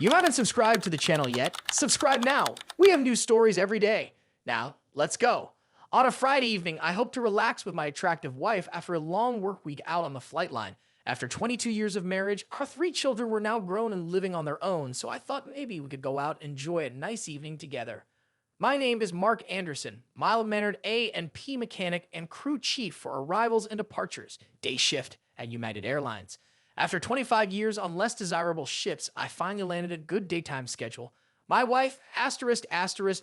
You haven't subscribed to the channel yet? Subscribe now. We have new stories every day. Now, let's go. On a Friday evening, I hope to relax with my attractive wife after a long work week out on the flight line. After 22 years of marriage, our 3 children were now grown and living on their own, so I thought maybe we could go out and enjoy a nice evening together. My name is Mark Anderson, mild-mannered A and P mechanic and crew chief for arrivals and departures, day shift at United Airlines. After 25 years on less desirable ships, I finally landed a good daytime schedule. My wife,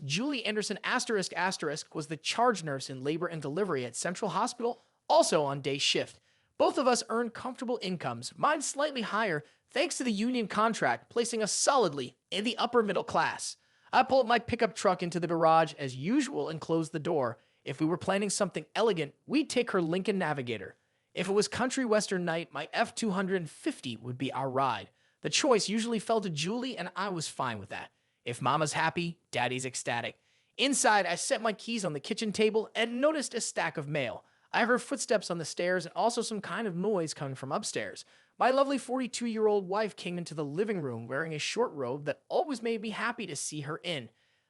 Julie Anderson, was the charge nurse in labor and delivery at Central Hospital, also on day shift. Both of us earned comfortable incomes, mine slightly higher, thanks to the union contract, placing us solidly in the upper middle class. I pulled my pickup truck into the garage as usual and closed the door. If we were planning something elegant, we'd take her Lincoln Navigator. If it was country western night, my F-250 would be our ride. The choice usually fell to Julie, and I was fine with that. If Mama's happy, Daddy's ecstatic. Inside, I set my keys on the kitchen table and noticed a stack of mail. I heard footsteps on the stairs and also some kind of noise coming from upstairs. My lovely 42-year-old wife came into the living room wearing a short robe that always made me happy to see her in.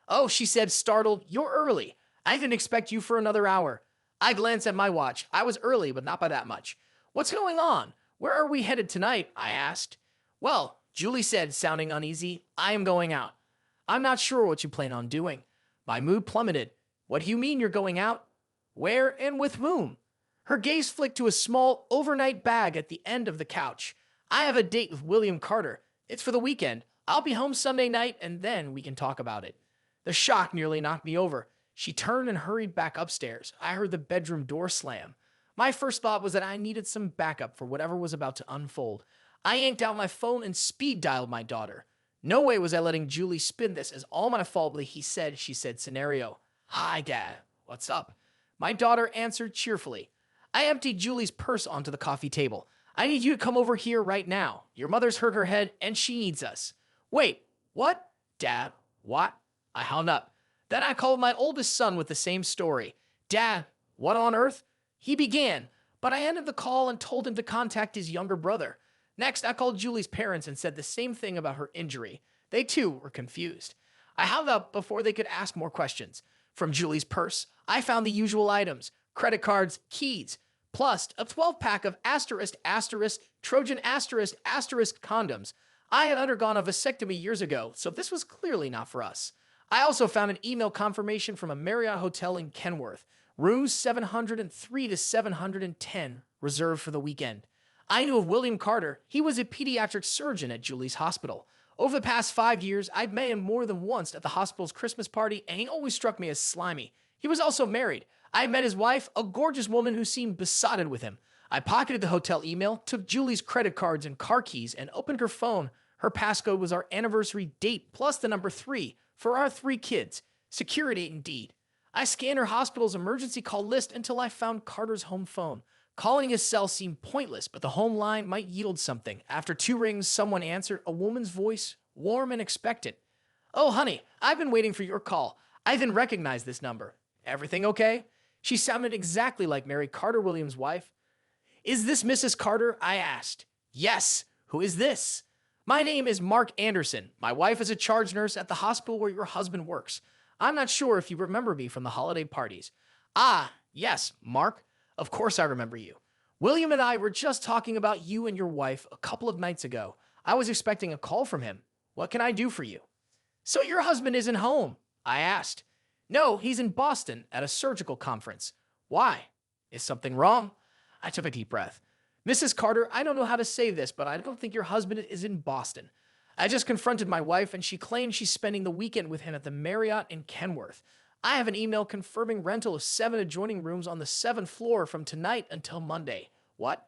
"Oh," she said, startled, "you're early. I didn't expect you for another hour." I glanced at my watch. I was early, but not by that much. "What's going on? Where are we headed tonight?" I asked. "Well," Julie said, sounding uneasy, "I am going out." "I'm not sure what you plan on doing." My mood plummeted. "What do you mean you're going out? Where and with whom?" Her gaze flicked to a small overnight bag at the end of the couch. "I have a date with William Carter. It's for the weekend. I'll be home Sunday night, and then we can talk about it." The shock nearly knocked me over. She turned and hurried back upstairs. I heard the bedroom door slam. My first thought was that I needed some backup for whatever was about to unfold. I yanked out my phone and speed dialed my daughter. No way was I letting Julie spin this as all my fault she said scenario. "Hi, Dad. What's up?" My daughter answered cheerfully. I emptied Julie's purse onto the coffee table. "I need you to come over here right now. Your mother's hurt her head and she needs us." "Wait, what?" "Dad, what?" I hung up. Then I called my oldest son with the same story. "Dad, what on earth?" He began, but I ended the call and told him to contact his younger brother. Next, I called Julie's parents and said the same thing about her injury. They too were confused. I hung up before they could ask more questions. From Julie's purse, I found the usual items: credit cards, keys, plus a 12-pack of Trojan condoms. I had undergone a vasectomy years ago, so this was clearly not for us. I also found an email confirmation from a Marriott hotel in Kenworth, rooms 703 to 710, reserved for the weekend. I knew of William Carter. He was a pediatric surgeon at Julie's hospital. Over the past 5 years, I'd met him more than once at the hospital's Christmas party, and he always struck me as slimy. He was also married. I met his wife, a gorgeous woman who seemed besotted with him. I pocketed the hotel email, took Julie's credit cards and car keys, and opened her phone. Her passcode was our anniversary date plus the number 3 for our 3 kids. Security indeed. I scanned her hospital's emergency call list until I found Carter's home phone. Calling his cell seemed pointless, but the home line might yield something. After 2 rings, someone answered, a woman's voice, warm and expectant. "Oh, honey, I've been waiting for your call. I didn't recognize this number. Everything okay?" She sounded exactly like Mary Carter Williams' wife. "Is this Mrs. Carter?" I asked. "Yes. Who is this?" "My name is Mark Anderson. My wife is a charge nurse at the hospital where your husband works. I'm not sure if you remember me from the holiday parties." "Ah, yes, Mark. Of course I remember you. William and I were just talking about you and your wife a couple of nights ago. I was expecting a call from him. What can I do for you?" "So your husband isn't home?" I asked. "No, he's in Boston at a surgical conference." "Why? Is something wrong?" I took a deep breath. "Mrs. Carter, I don't know how to say this, but I don't think your husband is in Boston. I just confronted my wife, and she claims she's spending the weekend with him at the Marriott in Kenworth. I have an email confirming rental of 7 adjoining rooms on the 7th floor from tonight until Monday." "What?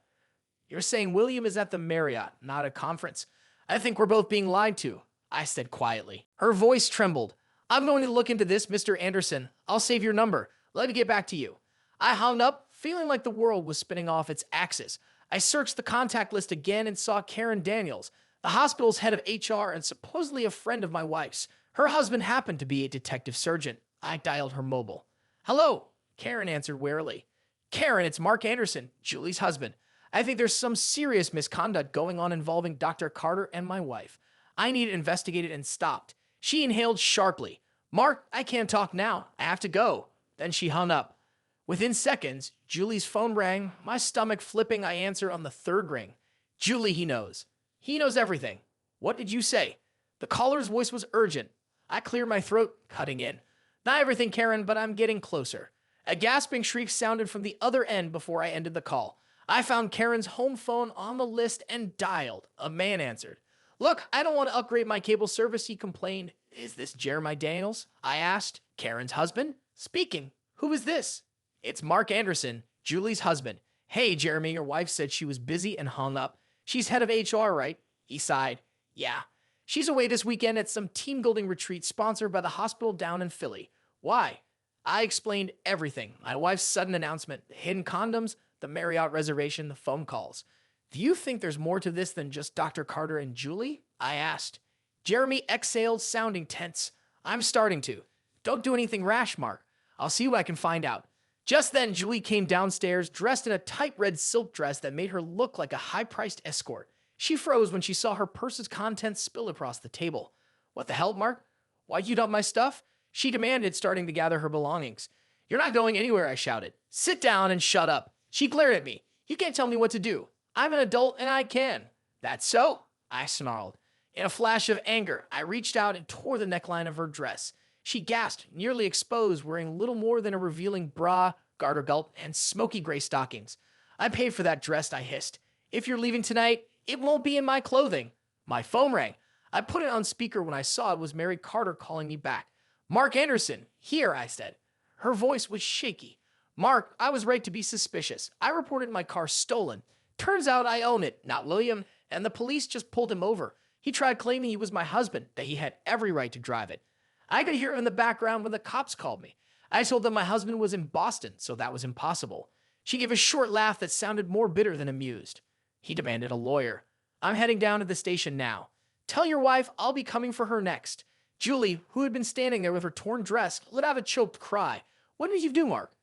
You're saying William is at the Marriott, not a conference?" "I think we're both being lied to," I said quietly. Her voice trembled. "I'm going to look into this, Mr. Anderson. I'll save your number. Let me get back to you." I hung up, feeling like the world was spinning off its axis. I searched the contact list again and saw Karen Daniels, the hospital's head of HR and supposedly a friend of my wife's. Her husband happened to be a detective surgeon. I dialed her mobile. "Hello," Karen answered warily. "Karen, it's Mark Anderson, Julie's husband. I think there's some serious misconduct going on involving Dr. Carter and my wife. I need it investigated and stopped. She inhaled sharply. Mark, I can't talk now. I have to go. Then she hung up. Within seconds, Julie's phone rang. My stomach flipping, I answer on the third ring. Julie, he knows. He knows everything. What did you say? The caller's voice was urgent. I cleared my throat, cutting in. Not everything, Karen, but I'm getting closer. A gasping shriek sounded from the other end before I ended the call. I found Karen's home phone on the list and dialed. A man answered. Look, I don't want to upgrade my cable service, he complained. Is this Jeremy Daniels? I asked. Karen's husband? Speaking. Who is this? It's Mark Anderson, Julie's husband. Hey, Jeremy, your wife said she was busy and hung up. She's head of HR, right? He sighed. Yeah. She's away this weekend at some team building retreat sponsored by the hospital down in Philly. Why? I explained everything. My wife's sudden announcement, the hidden condoms, the Marriott reservation, the phone calls. Do you think there's more to this than just Dr. Carter and Julie? I asked. Jeremy exhaled, sounding tense. I'm starting to. Don't do anything rash, Mark. I'll see what I can find out. Just then, Julie came downstairs, dressed in a tight red silk dress that made her look like a high-priced escort. She froze when she saw her purse's contents spill across the table. What the hell, Mark? Why'd you dump my stuff? She demanded, starting to gather her belongings. You're not going anywhere, I shouted. Sit down and shut up. She glared at me. You can't tell me what to do. I'm an adult and I can. That's so? I snarled. In a flash of anger, I reached out and tore the neckline of her dress. She gasped, nearly exposed, wearing little more than a revealing bra, garter belt, and smoky gray stockings. I paid for that dress, I hissed. If you're leaving tonight, it won't be in my clothing. My phone rang. I put it on speaker when I saw it was Mary Carter calling me back. Mark Anderson, here, I said. Her voice was shaky. Mark, I was right to be suspicious. I reported my car stolen. Turns out I own it, not William, and the police just pulled him over. He tried claiming he was my husband, that he had every right to drive it. I could hear him in the background when the cops called me. I told them my husband was in Boston, so that was impossible. She gave a short laugh that sounded more bitter than amused. He demanded a lawyer. I'm heading down to the station now. Tell your wife I'll be coming for her next. Julie, who had been standing there with her torn dress, let out a choked cry. What did you do, Mark?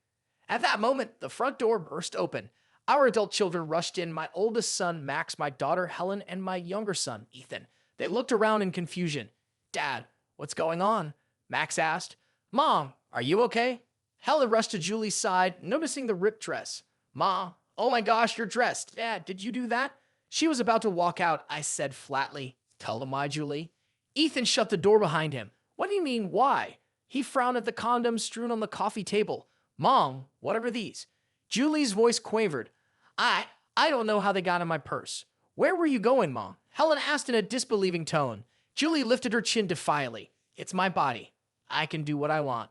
At that moment, the front door burst open. Our adult children rushed in, my oldest son, Max, my daughter, Helen, and my younger son, Ethan. They looked around in confusion. Dad, what's going on? Max asked. Mom, are you okay? Helen rushed to Julie's side, noticing the ripped dress. Ma, oh my gosh, you're dressed. Dad, did you do that? She was about to walk out, I said flatly. Tell them why, Julie. Ethan shut the door behind him. What do you mean, why? He frowned at the condoms strewn on the coffee table. Mom, what are these? Julie's voice quavered. I don't know how they got in my purse. Where were you going, Mom? Helen asked in a disbelieving tone. Julie lifted her chin defiantly. It's my body. I can do what I want.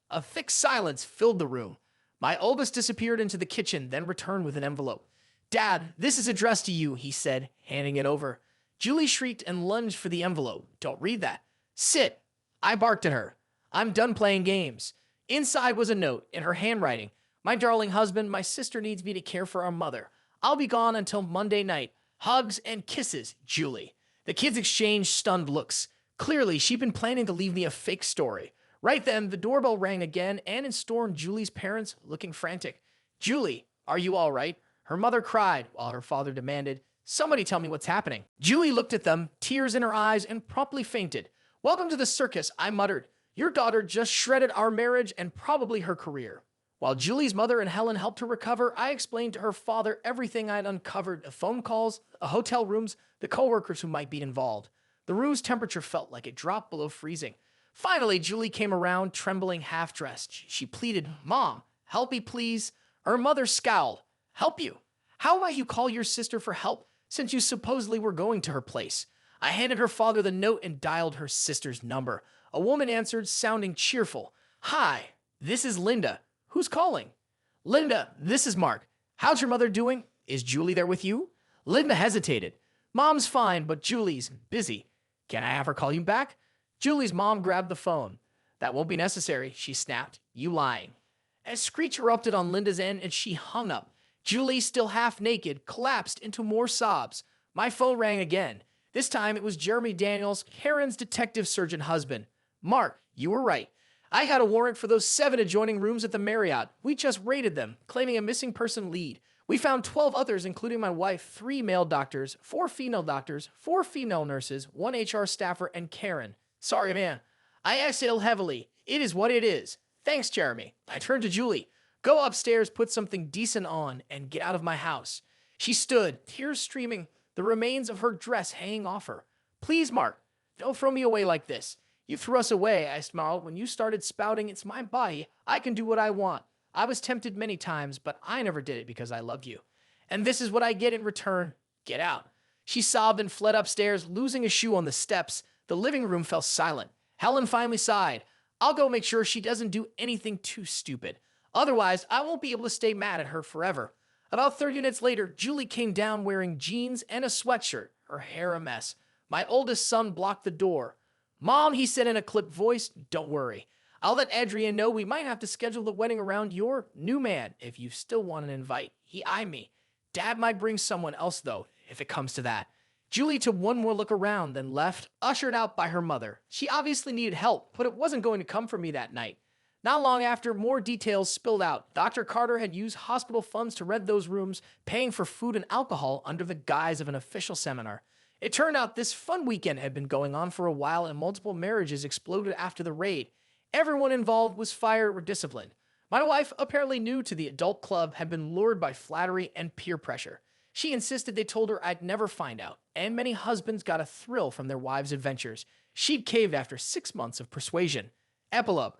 A thick silence filled the room. My oldest disappeared into the kitchen, then returned with an envelope. Dad, this is addressed to you, he said, handing it over. Julie shrieked and lunged for the envelope. Don't read that. Sit. I barked at her. I'm done playing games. Inside was a note, in her handwriting. My darling husband, my sister needs me to care for our mother. I'll be gone until Monday night. Hugs and kisses, Julie. The kids exchanged stunned looks. Clearly, she'd been planning to leave me a fake story. Right then, the doorbell rang again, and in stormed Julie's parents, looking frantic. Julie, are you all right? Her mother cried, while her father demanded, somebody tell me what's happening. Julie looked at them, tears in her eyes, and promptly fainted. Welcome to the circus, I muttered. Your daughter just shredded our marriage and probably her career. While Julie's mother and Helen helped her recover, I explained to her father everything I'd uncovered, the phone calls, the hotel rooms, the coworkers who might be involved. The room's temperature felt like it dropped below freezing. Finally, Julie came around, trembling, half-dressed. She pleaded, Mom, help me, please. Her mother scowled. Help you? How might you call your sister for help since you supposedly were going to her place? I handed her father the note and dialed her sister's number. A woman answered, sounding cheerful. Hi, this is Linda. Who's calling? Linda, this is Mark. How's your mother doing? Is Julie there with you? Linda hesitated. Mom's fine, but Julie's busy. Can I have her call you back? Julie's mom grabbed the phone. That won't be necessary, she snapped. You lying. A screech erupted on Linda's end and she hung up. Julie, still half naked, collapsed into more sobs. My phone rang again. This time it was Jeremy Daniels, Karen's detective surgeon husband. Mark, you were right. I had a warrant for those 7 adjoining rooms at the Marriott. We just raided them, claiming a missing person lead. We found 12 others, including my wife, 3 male doctors, 4 female doctors, 4 female nurses, 1 HR staffer, and Karen. Sorry, man. I exhale heavily. It is what it is. Thanks, Jeremy. I turned to Julie. Go upstairs, put something decent on, and get out of my house. She stood, tears streaming, the remains of her dress hanging off her. Please, Mark, don't throw me away like this. You threw us away, I smiled, when you started spouting, it's my body. I can do what I want. I was tempted many times, but I never did it because I loved you. And this is what I get in return. Get out. She sobbed and fled upstairs, losing a shoe on the steps. The living room fell silent. Helen finally sighed. I'll go make sure she doesn't do anything too stupid. Otherwise, I won't be able to stay mad at her forever. About 30 minutes later, Julie came down wearing jeans and a sweatshirt, her hair a mess. My oldest son blocked the door. Mom, he said in a clipped voice, don't worry. I'll let Adrian know we might have to schedule the wedding around your new man if you still want an invite. He eyed me. Dad might bring someone else, though, if it comes to that. Julie took one more look around, then left, ushered out by her mother. She obviously needed help, but it wasn't going to come from me that night. Not long after, more details spilled out. Dr. Carter had used hospital funds to rent those rooms, paying for food and alcohol under the guise of an official seminar. It turned out this fun weekend had been going on for a while and multiple marriages exploded after the raid. Everyone involved was fired or disciplined. My wife, apparently new to the adult club, had been lured by flattery and peer pressure. She insisted they told her I'd never find out, and many husbands got a thrill from their wives' adventures. She'd caved after 6 months of persuasion. Epilogue.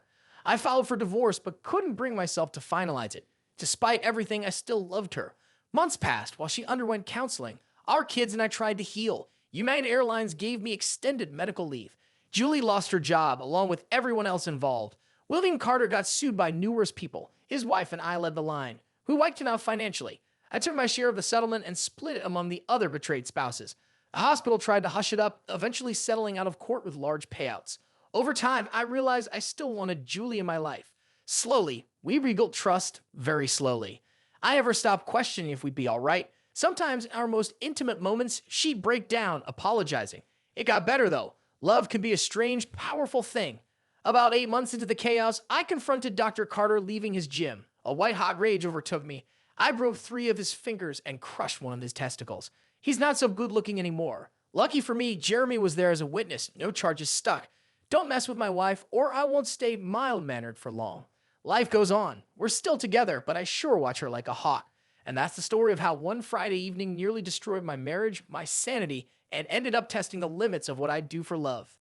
I filed for divorce but couldn't bring myself to finalize it. Despite everything, I still loved her. Months passed while she underwent counseling. Our kids and I tried to heal. United Airlines gave me extended medical leave. Julie lost her job, along with everyone else involved. William Carter got sued by numerous people. His wife and I led the line. We wiped him out financially. I took my share of the settlement and split it among the other betrayed spouses. The hospital tried to hush it up, eventually settling out of court with large payouts. Over time, I realized I still wanted Julie in my life. Slowly, we rebuilt trust very slowly. I never stopped questioning if we'd be all right. Sometimes in our most intimate moments, she'd break down, apologizing. It got better, though. Love can be a strange, powerful thing. About 8 months into the chaos, I confronted Dr. Carter leaving his gym. A white-hot rage overtook me. I broke 3 of his fingers and crushed one of his testicles. He's not so good-looking anymore. Lucky for me, Jeremy was there as a witness. No charges stuck. Don't mess with my wife, or I won't stay mild-mannered for long. Life goes on. We're still together, but I sure watch her like a hawk. And that's the story of how one Friday evening nearly destroyed my marriage, my sanity, and ended up testing the limits of what I'd do for love.